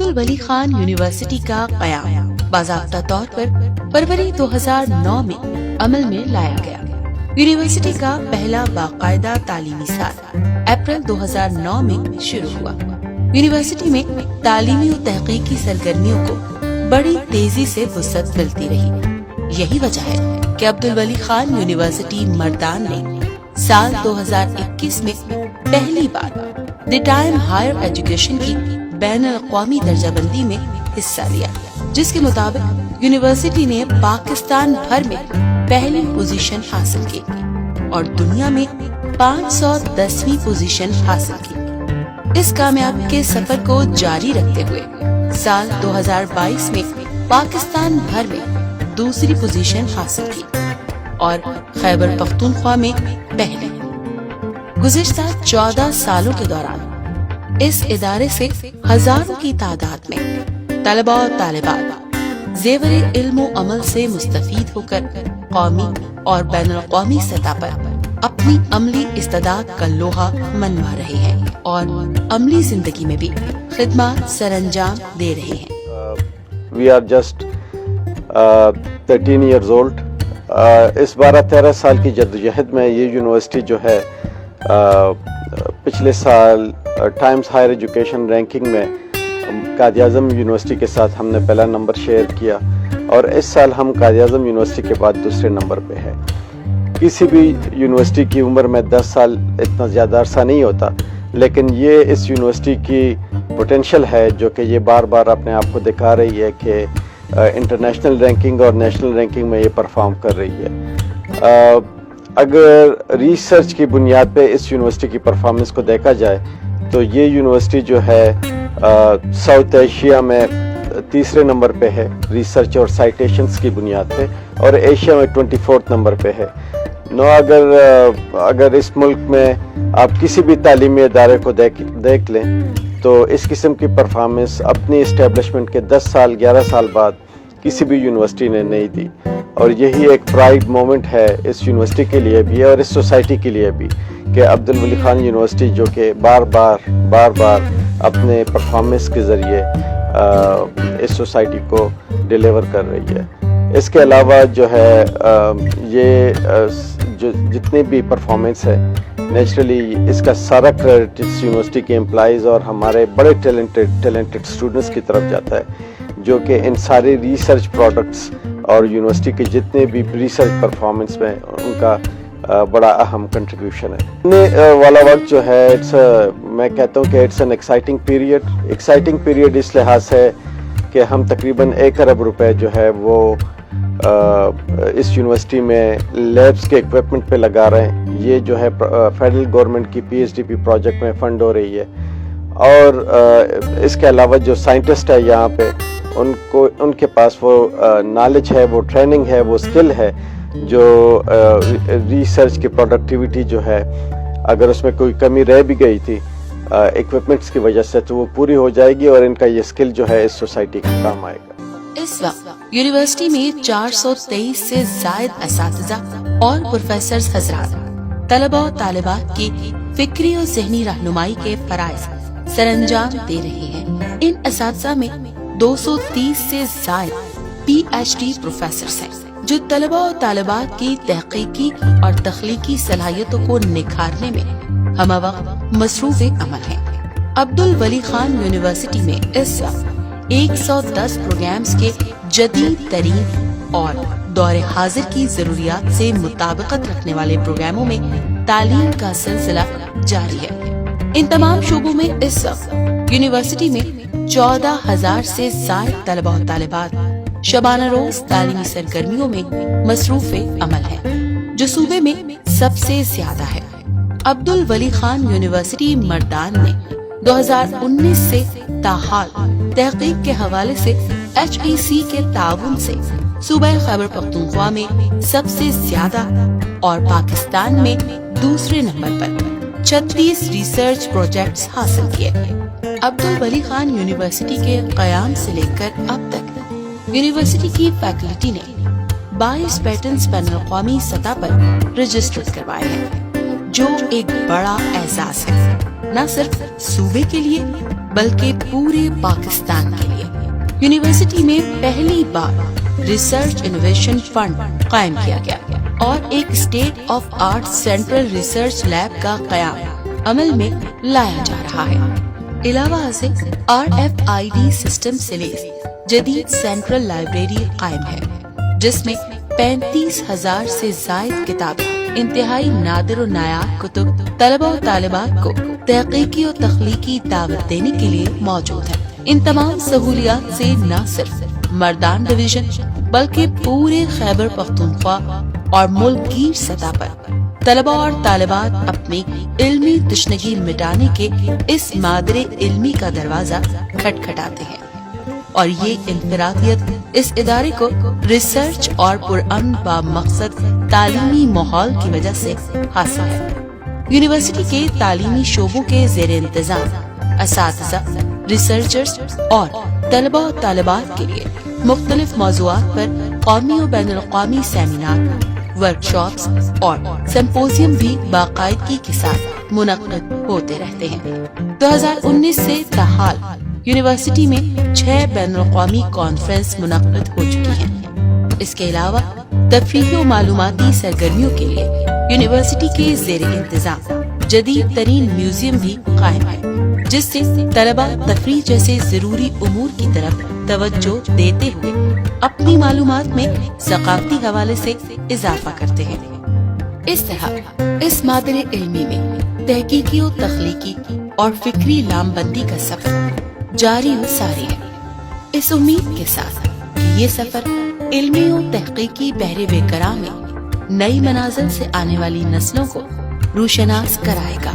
عبد Wali Khan university کا قیام باضابطہ طور پر فروری 2009 میں عمل میں لایا گیا۔ یونیورسٹی کا پہلا باقاعدہ تعلیمی سال اپریل 2009 میں شروع ہوا۔ یونیورسٹی میں تعلیمی و تحقیقی سرگرمیوں کو بڑی تیزی سے وسعت ملتی رہی۔ یہی وجہ ہے کہ عبد الولی خان یونیورسٹی مردان نے سال 2021 میں پہلی بار دی ٹائم ہائر ایجوکیشن کی بین الاقوامی درجہ بندی میں حصہ لیا، جس کے مطابق یونیورسٹی نے پاکستان بھر میں پہلی پوزیشن حاصل کی اور دنیا میں 510ویں پوزیشن حاصل کی۔ اس کامیابی کے سفر کو جاری رکھتے ہوئے سال 2022 میں پاکستان بھر میں دوسری پوزیشن حاصل کی اور خیبر پختونخوا میں پہلی۔ گزشتہ 14 سالوں کے دوران اس ادارے سے ہزاروں کی تعداد میں طلباء و طالبات زیور علم و عمل سے مستفید ہو کر قومی اور بین الاقوامی سطح پر اپنی عملی استعداد کا لوہا منوا رہے ہیں اور عملی زندگی میں بھی خدمات سر انجام دے رہے ہیں۔ We are just 13 years old. اس 12-13 سال کی جدوجہد میں یہ یونیورسٹی جو ہے پچھلے سال ٹائمز ہائر ایجوکیشن رینکنگ میں قائد اعظم یونیورسٹی کے ساتھ ہم نے پہلا نمبر شیئر کیا اور اس سال ہم قائد اعظم یونیورسٹی کے بعد دوسرے نمبر پہ ہے۔ کسی بھی یونیورسٹی کی عمر میں 10 سال اتنا زیادہ عرصہ نہیں ہوتا، لیکن یہ اس یونیورسٹی کی پوٹینشل ہے جو کہ یہ بار بار اپنے آپ کو دکھا رہی ہے کہ انٹرنیشنل رینکنگ اور نیشنل رینکنگ میں یہ پرفارم کر رہی ہے۔ اگر ریسرچ کی بنیاد پہ اس یونیورسٹی کی پرفارمنس کو دیکھا جائے تو یہ یونیورسٹی جو ہے ساؤتھ ایشیا میں تیسرے نمبر پہ ہے ریسرچ اور سائٹیشنز کی بنیاد پہ، اور ایشیا میں 24 نمبر پہ ہے۔ اگر اس ملک میں آپ کسی بھی تعلیمی ادارے کو دیکھ لیں تو اس قسم کی پرفارمنس اپنی اسٹیبلشمنٹ کے 10 سال 11 سال بعد کسی بھی یونیورسٹی نے نہیں دی، اور یہی ایک پرائیڈ مومنٹ ہے اس یونیورسٹی کے لیے بھی اور اس سوسائٹی کے لیے بھی کہ عبد الولی خان یونیورسٹی جو کہ بار بار اپنے پرفارمنس کے ذریعے اس سوسائٹی کو ڈیلیور کر رہی ہے۔ اس کے علاوہ جو ہے یہ جتنی بھی پرفارمنس ہے نیچرلی اس کا سارا کریڈٹ اس یونیورسٹی کے امپلائیز اور ہمارے بڑے ٹیلنٹڈ اسٹوڈنٹس کی طرف جاتا ہے، جو کہ ان سارے ریسرچ پروڈکٹس اور یونیورسٹی کے جتنے بھی ریسرچ پرفارمنس میں ان کا بڑا اہم کنٹریبیوشن ہے۔ والا وقت جو ہے میں کہتا ہوں کہ اٹس این ایکسائٹنگ پیریڈ اس لحاظ سے کہ ہم تقریباً 1 ارب روپے جو ہے وہ اس یونیورسٹی میں لیبس کے اکوپمنٹ پہ لگا رہے ہیں۔ یہ جو ہے فیڈرل گورنمنٹ کی PhD پروجیکٹ میں فنڈ ہو رہی ہے، اور اس کے علاوہ جو سائنٹسٹ ہے یہاں پہ ان کے پاس وہ نالج ہے، وہ ٹریننگ ہے، وہ اسکل ہے جو ریسرچ کی پروڈکٹیوٹی جو ہے اگر اس میں کوئی کمی رہ بھی گئی تھی ایکوپمنٹس کی وجہ سے تو وہ پوری ہو جائے گی، اور ان کا یہ اسکل جو ہے اس سوسائٹی کا کام آئے گا۔ اس وقت یونیورسٹی میں 423 سے زائد اساتذہ اور پروفیسرز حضرات طلباء و طالبات کی فکری اور ذہنی رہنمائی کے فرائض سر انجام دے رہے ہیں۔ ان اساتذہ میں 230 سے زائد PhD پروفیسرز ہیں جو طلباء و طالبات کی تحقیقی اور تخلیقی صلاحیتوں کو نکھارنے میں ہمہ وقت مصروف عمل ہیں۔ عبد الولی خان یونیورسٹی میں اس وقت 110 پروگرامز کے جدید ترین اور دور حاضر کی ضروریات سے مطابقت رکھنے والے پروگراموں میں تعلیم کا سلسلہ جاری ہے۔ ان تمام شعبوں میں اس وقت یونیورسٹی میں 14,000 سے زائد طلباء و طالبات شبانہ روز تعلیمی سرگرمیوں میں مصروف عمل ہیں، جو صوبے میں سب سے زیادہ ہے۔ عبد الولی خان یونیورسٹی مردان نے 2019 سے تاحال تحقیق کے حوالے سے HEC کے تعاون سے صوبہ خیبر پختونخوا میں سب سے زیادہ اور پاکستان میں دوسرے نمبر پر 36 ریسرچ پروجیکٹس حاصل کیے۔ عبد الولی خان یونیورسٹی کے قیام سے لے کر اب تک یونیورسٹی کی فیکلٹی نے 22 پیٹنٹس بین الاقوامی سطح پر رجسٹر کروائے ہیں، جو ایک بڑا اعزاز ہے، نہ صرف صوبے کے لیے بلکہ پورے پاکستان کے لیے۔ یونیورسٹی میں پہلی بار ریسرچ انوویشن فنڈ قائم کیا گیا اور ایک state of art central research lab کا قیام عمل میں لایا جا رہا ہے۔ علاوہ سے RFID سسٹم سے لیس جدید سینٹرل لائبریری قائم ہے، جس میں 35,000 سے زائد کتابیں، انتہائی نادر و نایاب کتب طلبہ و طالبات کو تحقیقی و تخلیقی دعوت دینے کے لیے موجود ہے۔ ان تمام سہولیات سے نہ صرف مردان ڈویژن بلکہ پورے خیبر پختونخوا اور ملک گیر سطح پر طلبہ اور طالبات اپنی علمی تشنگی مٹانے کے اس مادر علمی کا دروازہ کھٹکھٹاتے ہیں، اور یہ انفرادیت اس ادارے کو ریسرچ اور پرامن با مقصد تعلیمی ماحول کی وجہ سے حاصل ہے۔ یونیورسٹی کے تعلیمی شعبوں کے زیر انتظام اساتذہ، ریسرچرز اور طلبہ و طالبات کے لیے مختلف موضوعات پر قومی و بین الاقوامی سیمینار، ورکشاپس اور سمپوزیم بھی باقاعدگی کے ساتھ منعقد ہوتے رہتے ہیں۔ 2019 سے تاحال یونیورسٹی میں 6 بین الاقوامی کانفرنس منعقد ہو چکی ہیں۔ اس کے علاوہ تفریحی و معلوماتی سرگرمیوں کے لیے یونیورسٹی کے زیر انتظام جدید ترین میوزیم بھی قائم ہے، جس سے طلبہ تفریح جیسے ضروری امور کی طرف توجہ دیتے ہوئے اپنی معلومات میں ثقافتی حوالے سے اضافہ کرتے ہیں۔ اس طرح اس مادر علمی میں تحقیقی و تخلیقی اور فکری لامبندی کا سفر جاری و ساری ہے، اس امید کے ساتھ کہ یہ سفر علمی و تحقیقی بحر بے کرام میں نئی منازل سے آنے والی نسلوں کو روشناس کرائے گا۔